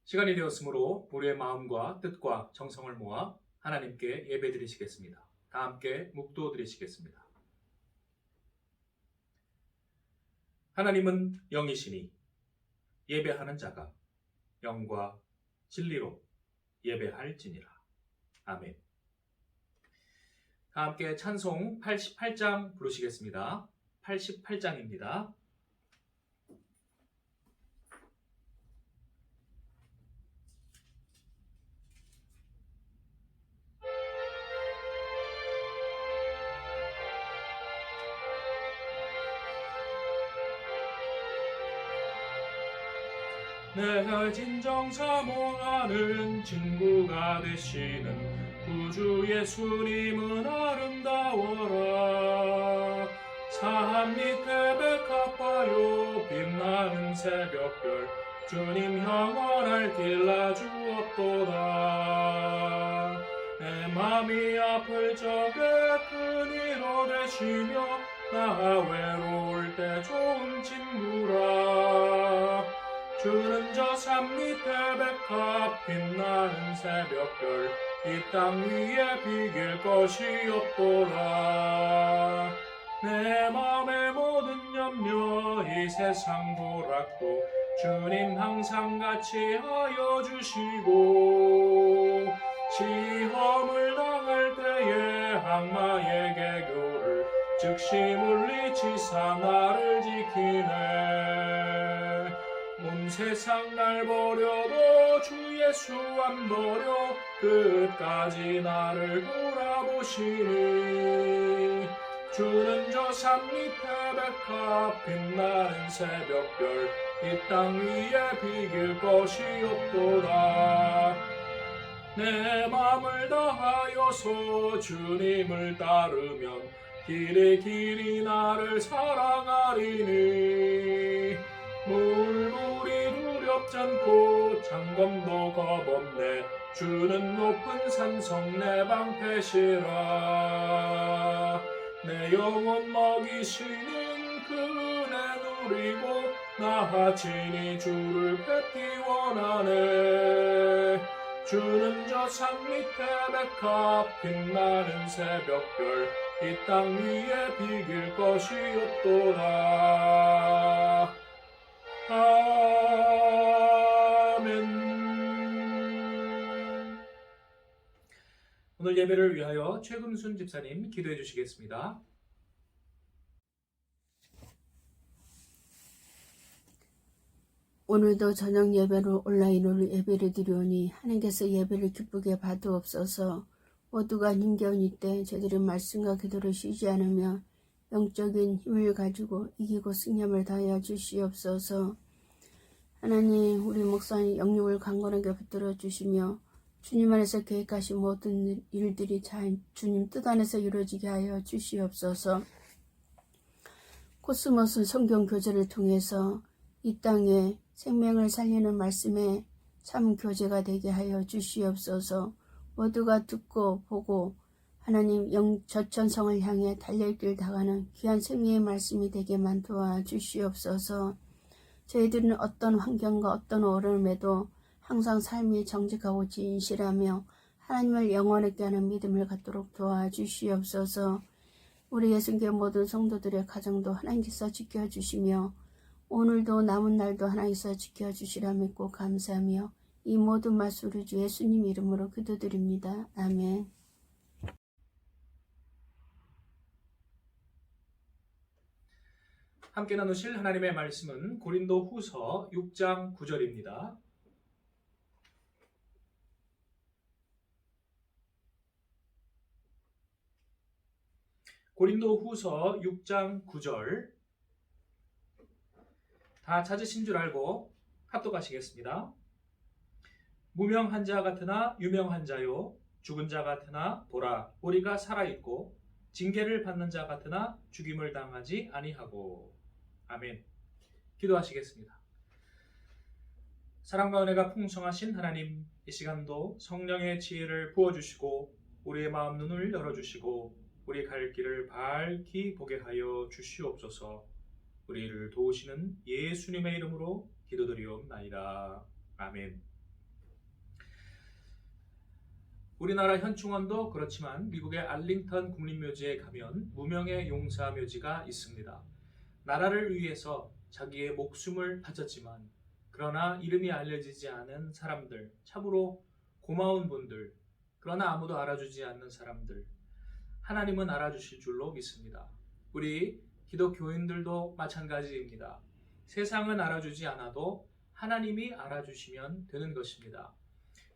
시간이 되었으므로 우리의 마음과 뜻과 정성을 모아 하나님께 예배드리시겠습니다. 다 함께 묵도드리시겠습니다. 하나님은 영이시니 예배하는 자가 영과 진리로 예배할지니라. 아멘. 다 함께 찬송 88장 부르시겠습니다. 88장입니다. 내 진정 사모하는 친구가 되시는 구주 예수님은 아름다워라. 산 밑에 백합화요 빛나는 새벽별 주님 영원할 길 나주었도다. 내 맘이 아플 적에 큰 위로 되시며 나 외로울 때 좋은 친구라. 주는 저 산 밑에 백합 빛나는 새벽별 이 땅 위에 비길 것이 없도다. 내 맘의 모든 염려 이 세상 도락도 주님 항상 같이 하여 주시고 시험을 당할 때에 악마의 개교를 즉시 물리치사 나를 지키네. 온 세상 날 버려도 주 예수 안 버려 끝까지 나를 돌아보시니. 주는 저 산 밑에 백합 빛나는 새벽별 이 땅 위에 비길 것이 없도다. 내 맘을 다하여서 주님을 따르면 길에 길이 나를 사랑하리니. 물불이 두렵잖고 장검도 겁없네. 주는 높은 산성 내 방패시라. 내 영혼 먹이시는 그 은혜 누리고 나 친히 주를 뵙기 원하네. 주는 저 산 밑에 백합 빛나는 새벽별 이 땅 위에 비길 것이 없도다. 아멘. 오늘 예배를 위하여 최금순 집사님 기도해 주시겠습니다. 오늘도 저녁 예배로 온라인으로 예배를 드리오니 하나님께서 예배를 기쁘게 받으옵소서. 모두가 힘겨운 이때 저들의 말씀과 기도를 쉬지 않으며 영적인 힘을 가지고 이기고 승리함을 다하여 주시옵소서. 하나님, 우리 목사님 영육을 강건하게 붙들어 주시며 주님 안에서 계획하신 모든 일들이 잘 주님 뜻 안에서 이루어지게 하여 주시옵소서. 코스모스 성경 교제를 통해서 이 땅에 생명을 살리는 말씀에 참 교제가 되게 하여 주시옵소서. 모두가 듣고 보고 하나님 저천성을 향해 달려있길 다가는 귀한 생명의 말씀이 되게만 도와주시옵소서. 저희들은 어떤 환경과 어떤 어려움에도 항상 삶이 정직하고 진실하며 하나님을 영원하게 하는 믿음을 갖도록 도와주시옵소서. 우리 예수교회 모든 성도들의 가정도 하나님께서 지켜주시며 오늘도 남은 날도 하나님께서 지켜주시라 믿고 감사하며 이 모든 말씀을 주 예수님 이름으로 기도드립니다. 아멘. 함께 나누실 하나님의 말씀은 고린도 후서 6장 9절입니다. 고린도 후서 6장 9절 다 찾으신 줄 알고 합독하시겠습니다. 무명한 자 같으나 유명한 자요 죽은 자 같으나 보라 우리가 살아있고 징계를 받는 자 같으나 죽임을 당하지 아니하고. 아멘. 기도하시겠습니다. 사랑과 은혜가 풍성하신 하나님, 이 시간도 성령의 지혜를 부어주시고 우리의 마음 눈을 열어주시고 우리 갈 길을 밝히 보게 하여 주시옵소서. 우리를 도우시는 예수님의 이름으로 기도드리옵나이다. 아멘. 우리나라 현충원도 그렇지만 미국의 알링턴 국립묘지에 가면 무명의 용사 묘지가 있습니다. 나라를 위해서 자기의 목숨을 바쳤지만 그러나 이름이 알려지지 않은 사람들, 참으로 고마운 분들, 그러나 아무도 알아주지 않는 사람들, 하나님은 알아주실 줄로 믿습니다. 우리 기독교인들도 마찬가지입니다. 세상은 알아주지 않아도 하나님이 알아주시면 되는 것입니다.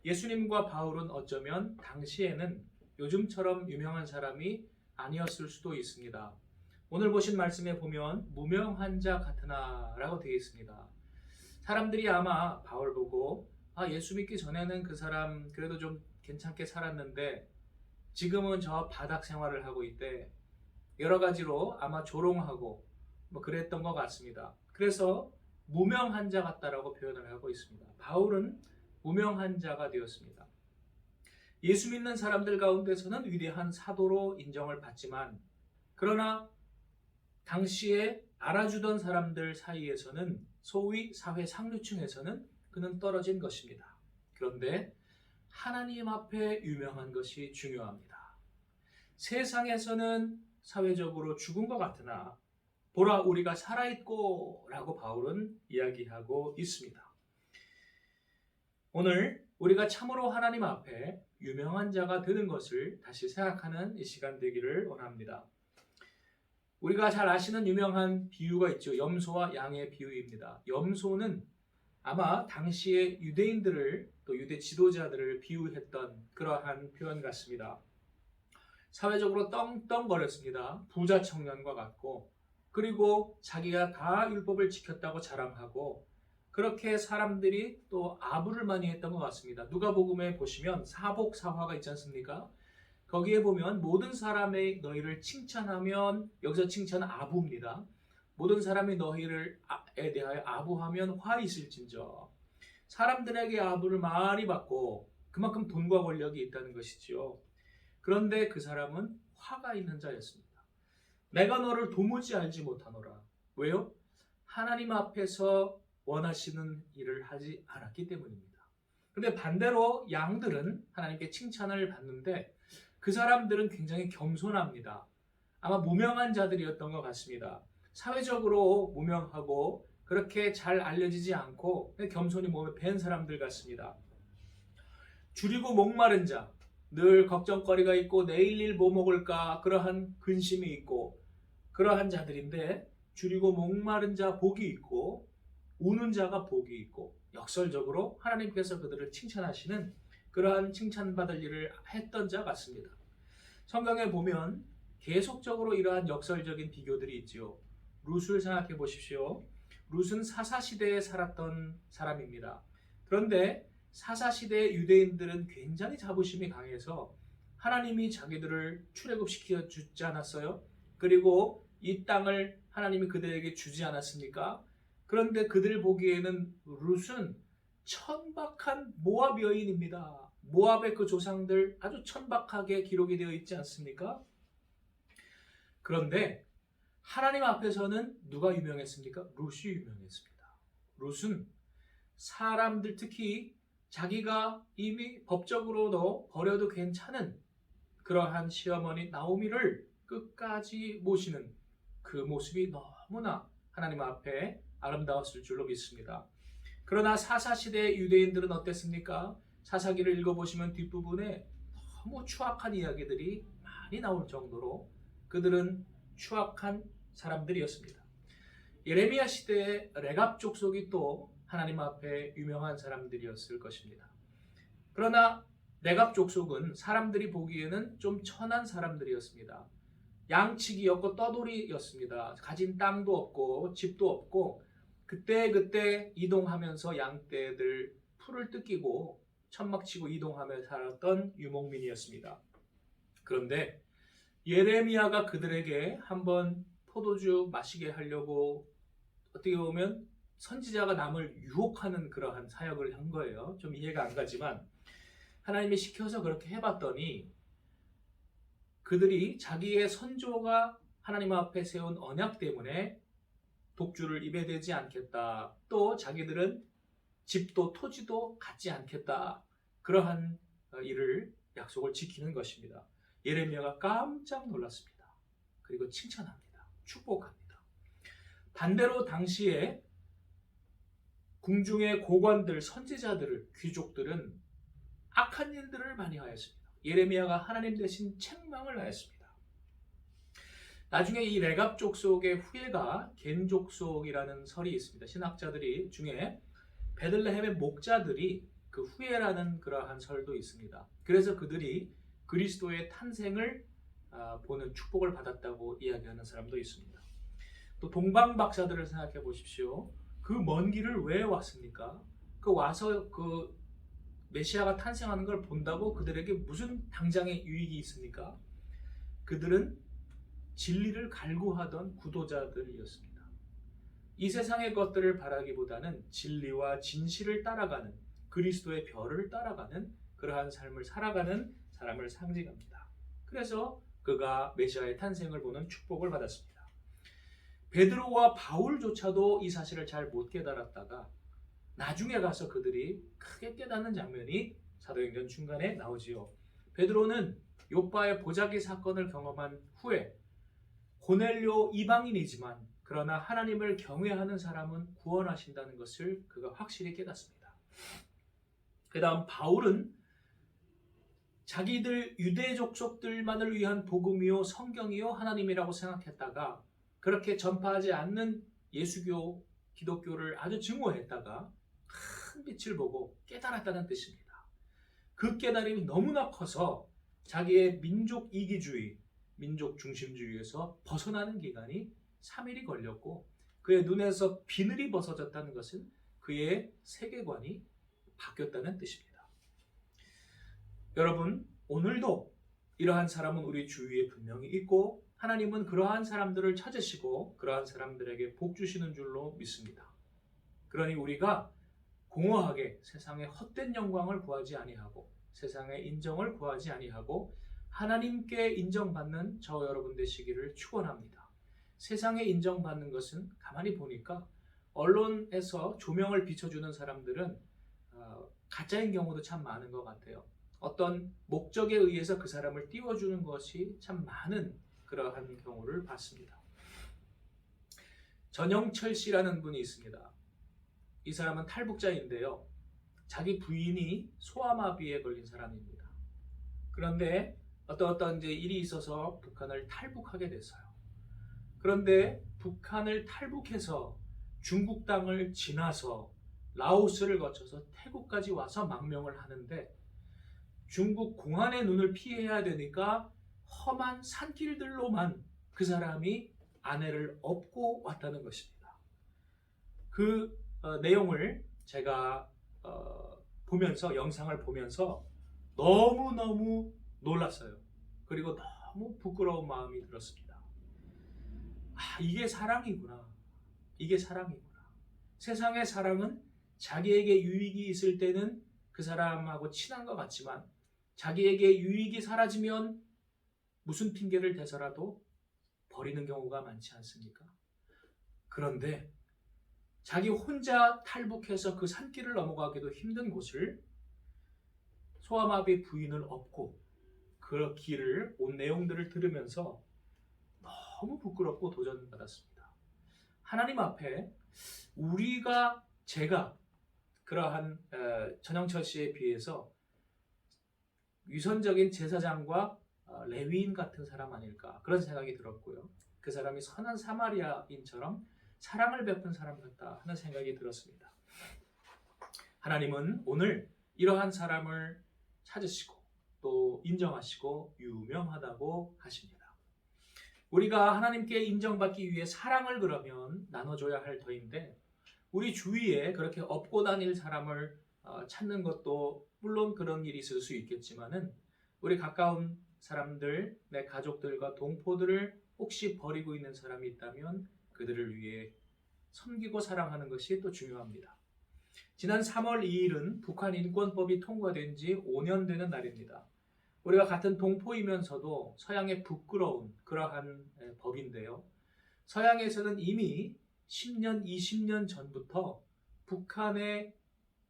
예수님과 바울은 어쩌면 당시에는 요즘처럼 유명한 사람이 아니었을 수도 있습니다. 오늘 보신 말씀에 보면 무명한 자 같으나 라고 되어 있습니다. 사람들이 아마 바울 보고 예수 믿기 전에는 그 사람 그래도 좀 괜찮게 살았는데 지금은 저 바닥 생활을 하고 있대. 여러 가지로 아마 조롱하고 그랬던 것 같습니다. 그래서 무명한 자 같다라고 표현을 하고 있습니다. 바울은 무명한 자가 되었습니다. 예수 믿는 사람들 가운데서는 위대한 사도로 인정을 받지만 그러나 당시에 알아주던 사람들 사이에서는 소위 사회 상류층에서는 그는 떨어진 것입니다. 그런데 하나님 앞에 유명한 것이 중요합니다. 세상에서는 사회적으로 죽은 것 같으나 보라 우리가 살아있고 라고 바울은 이야기하고 있습니다. 오늘 우리가 참으로 하나님 앞에 유명한 자가 되는 것을 다시 생각하는 이 시간 되기를 원합니다. 우리가 잘 아시는 유명한 비유가 있죠. 염소와 양의 비유입니다. 염소는 아마 당시의 유대인들을 또 유대 지도자들을 비유했던 그러한 표현 같습니다. 사회적으로 떵떵거렸습니다. 부자 청년과 같고 그리고 자기가 다 율법을 지켰다고 자랑하고 그렇게 사람들이 또 아부를 많이 했던 것 같습니다. 누가복음에 보시면 사복사화가 있지 않습니까? 거기에 보면 모든 사람의 너희를 칭찬하면 여기서 칭찬은 아부입니다. 모든 사람이 너희에 대하여 아부하면 화 있을진저. 사람들에게 아부를 많이 받고 그만큼 돈과 권력이 있다는 것이지요. 그런데 그 사람은 화가 있는 자였습니다. 내가 너를 도무지 알지 못하노라. 왜요? 하나님 앞에서 원하시는 일을 하지 않았기 때문입니다. 그런데 반대로 양들은 하나님께 칭찬을 받는데 그 사람들은 굉장히 겸손합니다. 아마 무명한 자들이었던 것 같습니다. 사회적으로 무명하고 그렇게 잘 알려지지 않고 겸손히 몸에 밴 사람들 같습니다. 줄이고 목마른 자, 늘 걱정거리가 있고 내일 일 뭐 먹을까 그러한 근심이 있고 그러한 자들인데 줄이고 목마른 자 복이 있고 우는 자가 복이 있고 역설적으로 하나님께서 그들을 칭찬하시는 그러한 칭찬받을 일을 했던 자 같습니다. 성경에 보면 계속적으로 이러한 역설적인 비교들이 있지요. 룻을 생각해 보십시오. 룻은 사사시대에 살았던 사람입니다. 그런데 사사시대의 유대인들은 굉장히 자부심이 강해서 하나님이 자기들을 출애굽시켜 주지 않았어요? 그리고 이 땅을 하나님이 그들에게 주지 않았습니까? 그런데 그들 보기에는 룻은 천박한 모압 여인입니다. 모압의 그 조상들 아주 천박하게 기록이 되어 있지 않습니까? 그런데 하나님 앞에서는 누가 유명했습니까? 룻이 유명했습니다. 룻은 사람들 특히 자기가 이미 법적으로도 버려도 괜찮은 그러한 시어머니 나오미를 끝까지 모시는 그 모습이 너무나 하나님 앞에 아름다웠을 줄로 믿습니다. 그러나 사사시대의 유대인들은 어땠습니까? 사사기를 읽어보시면 뒷부분에 너무 추악한 이야기들이 많이 나올 정도로 그들은 추악한 사람들이었습니다. 예레미야 시대의 레갑 족속이 또 하나님 앞에 유명한 사람들이었을 것입니다. 그러나 레갑 족속은 사람들이 보기에는 좀 천한 사람들이었습니다. 양치기였고 떠돌이였습니다. 가진 땅도 없고 집도 없고 그때 이동하면서 양떼들 풀을 뜯기고 천막치고 이동하며 살았던 유목민이었습니다. 그런데 예레미야가 그들에게 한번 포도주 마시게 하려고 어떻게 보면 선지자가 남을 유혹하는 그러한 사역을 한 거예요. 좀 이해가 안 가지만 하나님이 시켜서 그렇게 해봤더니 그들이 자기의 선조가 하나님 앞에 세운 언약 때문에 독주를 입에 대지 않겠다. 또 자기들은 집도 토지도 갖지 않겠다. 그러한 일을 약속을 지키는 것입니다. 예레미야가 깜짝 놀랐습니다. 그리고 칭찬합니다. 축복합니다. 반대로 당시에 궁중의 고관들, 선지자들을, 귀족들은 악한 일들을 많이 하였습니다. 예레미야가 하나님 대신 책망을 하였습니다. 나중에 이 레갑 족속의 후예가 겐 족속이라는 설이 있습니다. 신학자들이 중에 베들레헴의 목자들이 그 후예라는 그러한 설도 있습니다. 그래서 그들이 그리스도의 탄생을 보는 축복을 받았다고 이야기하는 사람도 있습니다. 또 동방 박사들을 생각해 보십시오. 그 먼 길을 왜 왔습니까? 그 와서 그 메시아가 탄생하는 걸 본다고 그들에게 무슨 당장의 유익이 있습니까? 그들은 진리를 갈구하던 구도자들이었습니다. 이 세상의 것들을 바라기보다는 진리와 진실을 따라가는, 그리스도의 별을 따라가는 그러한 삶을 살아가는 사람을 상징합니다. 그래서 그가 메시아의 탄생을 보는 축복을 받았습니다. 베드로와 바울조차도 이 사실을 잘 못 깨달았다가 나중에 가서 그들이 크게 깨닫는 장면이 사도행전 중간에 나오지요. 베드로는 욥바의 보자기 사건을 경험한 후에 고넬료 이방인이지만 그러나 하나님을 경외하는 사람은 구원하신다는 것을 그가 확실히 깨닫습니다. 그 다음 바울은 자기들 유대 족속들만을 위한 복음이요 성경이요 하나님이라고 생각했다가 그렇게 전파하지 않는 예수교, 기독교를 아주 증오했다가 큰 빛을 보고 깨달았다는 뜻입니다. 그 깨달음이 너무나 커서 자기의 민족 이기주의, 민족 중심주의에서 벗어나는 기간이 3일이 걸렸고 그의 눈에서 비늘이 벗어졌다는 것은 그의 세계관이 바뀌었다는 뜻입니다. 여러분, 오늘도 이러한 사람은 우리 주위에 분명히 있고 하나님은 그러한 사람들을 찾으시고 그러한 사람들에게 복 주시는 줄로 믿습니다. 그러니 우리가 공허하게 세상의 헛된 영광을 구하지 아니하고 세상의 인정을 구하지 아니하고 하나님께 인정받는 저 여러분 되시기를 축원합니다. 세상에 인정받는 것은 가만히 보니까 언론에서 조명을 비춰주는 사람들은 가짜인 경우도 참 많은 것 같아요. 어떤 목적에 의해서 그 사람을 띄워주는 것이 참 많은 그러한 경우를 봤습니다. 전영철 씨라는 분이 있습니다. 이 사람은 탈북자인데요. 자기 부인이 소아마비에 걸린 사람입니다. 그런데 어떤 이제 일이 있어서 북한을 탈북하게 됐어요. 그런데 북한을 탈북해서 중국 땅을 지나서 라오스를 거쳐서 태국까지 와서 망명을 하는데 중국 공안의 눈을 피해야 되니까 험한 산길들로만 그 사람이 아내를 업고 왔다는 것입니다. 그 내용을 제가 보면서 영상을 보면서 너무너무 놀랐어요. 그리고 너무 부끄러운 마음이 들었습니다. 이게 사랑이구나. 이게 사랑이구나. 세상의 사랑은 자기에게 유익이 있을 때는 그 사람하고 친한 것 같지만 자기에게 유익이 사라지면 무슨 핑계를 대서라도 버리는 경우가 많지 않습니까? 그런데 자기 혼자 탈북해서 그 산길을 넘어가기도 힘든 곳을 소아마비 부인을 업고 그 길을 온 내용들을 들으면서 너무 부끄럽고 도전받았습니다. 하나님 앞에 제가 그러한 전영철 씨에 비해서 위선적인 제사장과 레위인 같은 사람 아닐까 그런 생각이 들었고요. 그 사람이 선한 사마리아인처럼 사랑을 베푼 사람 같다 하는 생각이 들었습니다. 하나님은 오늘 이러한 사람을 찾으시고 또 인정하시고 유명하다고 하십니다. 우리가 하나님께 인정받기 위해 사랑을 그러면 나눠줘야 할 터인데 우리 주위에 그렇게 업고 다닐 사람을 찾는 것도 물론 그런 일이 있을 수 있겠지만은 우리 가까운 사람들, 내 가족들과 동포들을 혹시 버리고 있는 사람이 있다면 그들을 위해 섬기고 사랑하는 것이 또 중요합니다. 지난 3월 2일은 북한 인권법이 통과된 지 5년 되는 날입니다. 우리가 같은 동포이면서도 서양의 부끄러운 그러한 법인데요. 서양에서는 이미 10년, 20년 전부터 북한의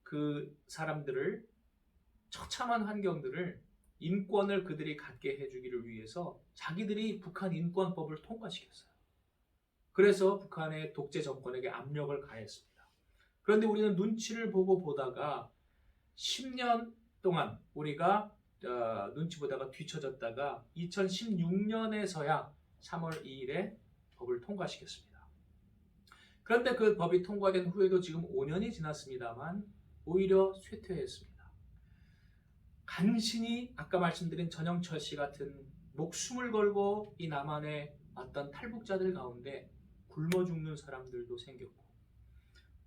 그 사람들을 처참한 환경들을 인권을 그들이 갖게 해주기를 위해서 자기들이 북한 인권법을 통과시켰어요. 그래서 북한의 독재 정권에게 압력을 가했습니다. 그런데 우리는 눈치를 보고 보다가 10년 동안 우리가 눈치 보다가 뒤처졌다가 2016년에서야 3월 2일에 법을 통과시켰습니다. 그런데 그 법이 통과된 후에도 지금 5년이 지났습니다만 오히려 쇠퇴했습니다. 간신히 아까 말씀드린 전영철 씨 같은 목숨을 걸고 이 남한에 왔던 탈북자들 가운데 굶어 죽는 사람들도 생겼고,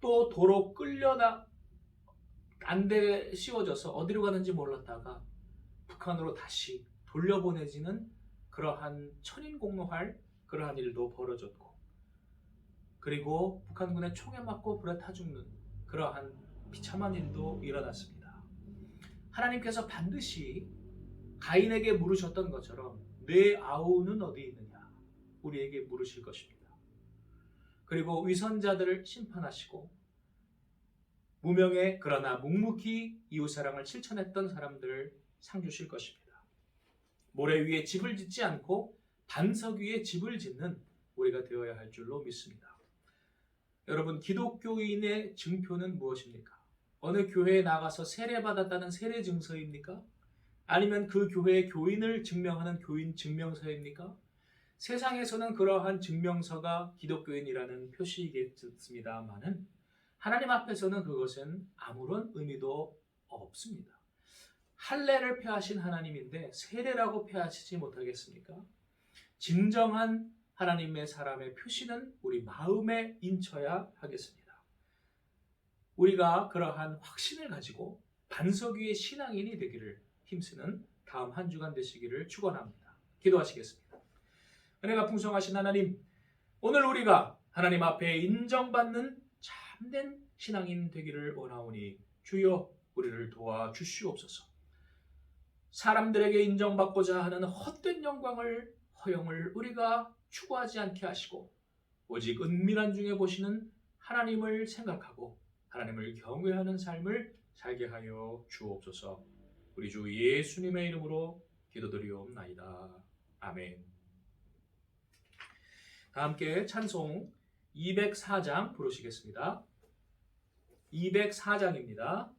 또 도로 끌려다 안대 씌워져서 어디로 가는지 몰랐다가 북한으로 다시 돌려보내지는 그러한 천인공노할 그러한 일도 벌어졌고, 그리고 북한군의 총에 맞고 불에 타 죽는 그러한 비참한 일도 일어났습니다. 하나님께서 반드시 가인에게 물으셨던 것처럼 내 아우는 어디 있느냐 우리에게 물으실 것입니다. 그리고 위선자들을 심판하시고 무명에 그러나 묵묵히 이웃사랑을 실천했던 사람들을 상 주실 것입니다. 모래 위에 집을 짓지 않고 반석 위에 집을 짓는 우리가 되어야 할 줄로 믿습니다. 여러분, 기독교인의 증표는 무엇입니까? 어느 교회에 나가서 세례받았다는 세례 증서입니까? 아니면 그 교회의 교인을 증명하는 교인 증명서입니까? 세상에서는 그러한 증명서가 기독교인이라는 표시이겠습니다만은 하나님 앞에서는 그것은 아무런 의미도 없습니다. 할례를 폐하신 하나님인데 세례라고 폐하시지 못하겠습니까? 진정한 하나님의 사람의 표시는 우리 마음에 인쳐야 하겠습니다. 우리가 그러한 확신을 가지고 반석 위의 신앙인이 되기를 힘쓰는 다음 한 주간 되시기를 축원합니다. 기도하시겠습니다. 은혜가 풍성하신 하나님, 오늘 우리가 하나님 앞에 인정받는 참된 신앙인 되기를 원하오니 주여 우리를 도와주시옵소서. 사람들에게 인정받고자 하는 헛된 영광을 허영을 우리가 추구하지 않게 하시고 오직 은밀한 중에 보시는 하나님을 생각하고 하나님을 경외하는 삶을 살게 하여 주옵소서. 우리 주 예수님의 이름으로 기도드리옵나이다. 아멘. 다 함께 찬송 204장 부르시겠습니다. 204장입니다.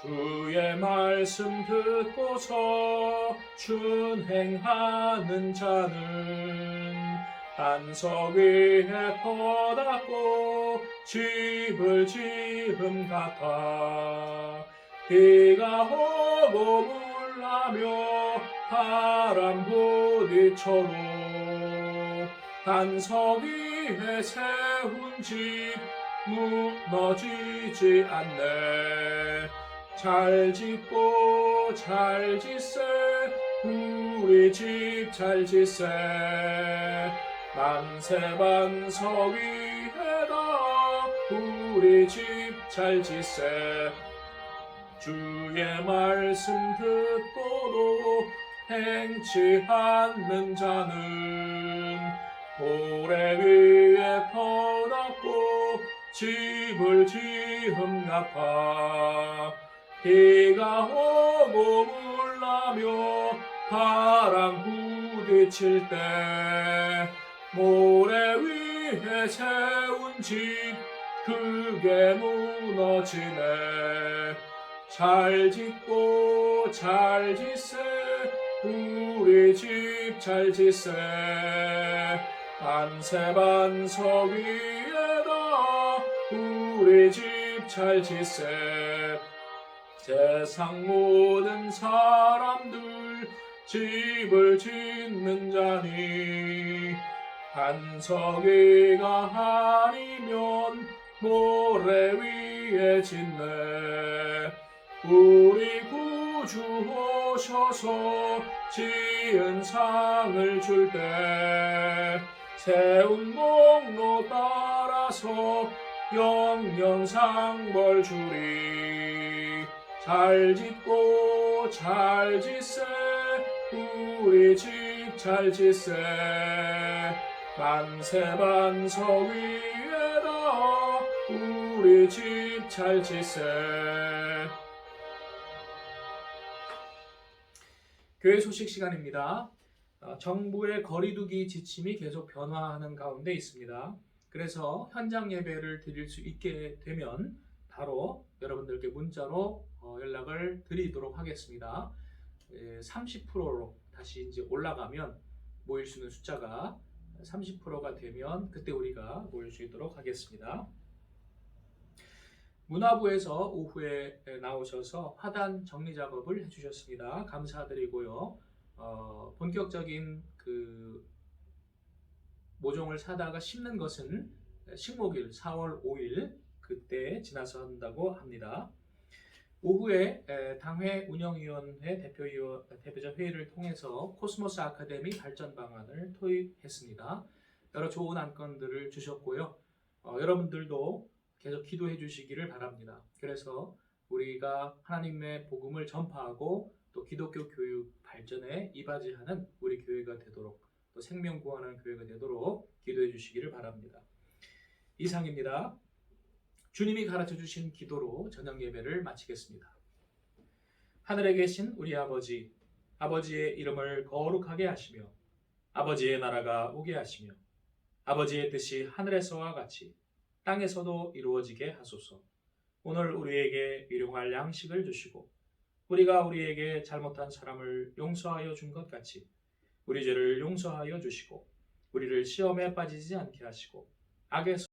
주의 말씀 듣고서 준행하는 자는 반석 위에 터닫고 집을 지음 같아. 비가 오고 물나며 바람 부딪혀도 반석 위에 세운 집 무너지지 않네. 잘 짓고 잘 짓세 우리 집 잘 짓세. 만세 반석 위에다 우리 집 잘 짓세. 주의 말씀 듣고도 행치 않는 자는 모래 위에 터닫고 집을 지음 같아. 비가 오고 물나며 바람 부딪힐 때 모래 위에 세운 집 그게 무너지네. 잘 짓고 잘 짓세 우리 집 잘 짓세. 만세 반석 위에다 우리 집 잘 짓세. 세상 모든 사람들 집을 짓는 자니 반석 위가 아니면 모래 위에 짓네. 우리 구주 오셔서 지은 상을 줄 때 세운 목로 따라서 영영 상벌 주리. 잘 짓고 잘 짓세 우리 집 잘 지세 만세만석 위에다 우리 집 잘 지세. 교회 소식 시간입니다. 정부의 거리두기 지침이 계속 변화하는 가운데 있습니다. 그래서 현장 예배를 드릴 수 있게 되면 바로 여러분들께 문자로 연락을 드리도록 하겠습니다. 30%로 다시 이제 올라가면 모일 수 있는 숫자가 30%가 되면 그때 우리가 모일 수 있도록 하겠습니다. 문화부에서 오후에 나오셔서 화단 정리 작업을 해주셨습니다. 감사드리고요. 본격적인 그 모종을 사다가 심는 것은 식목일 4월 5일 그때 지나서 한다고 합니다. 오후에 당회 운영위원회 대표자 회의를 통해서 코스모스 아카데미 발전 방안을 토의했습니다. 여러 좋은 안건들을 주셨고요. 여러분들도 계속 기도해 주시기를 바랍니다. 그래서 우리가 하나님의 복음을 전파하고 또 기독교 교육 발전에 이바지하는 우리 교회가 되도록 또 생명 구하는 교회가 되도록 기도해 주시기를 바랍니다. 이상입니다. 주님이 가르쳐 주신 기도로 저녁 예배를 마치겠습니다. 하늘에 계신 우리 아버지, 아버지의 이름을 거룩하게 하시며 아버지의 나라가 오게 하시며 아버지의 뜻이 하늘에서와 같이 땅에서도 이루어지게 하소서. 오늘 우리에게 일용할 양식을 주시고 우리가 우리에게 잘못한 사람을 용서하여 준 것 같이 우리 죄를 용서하여 주시고 우리를 시험에 빠지지 않게 하시고 악에서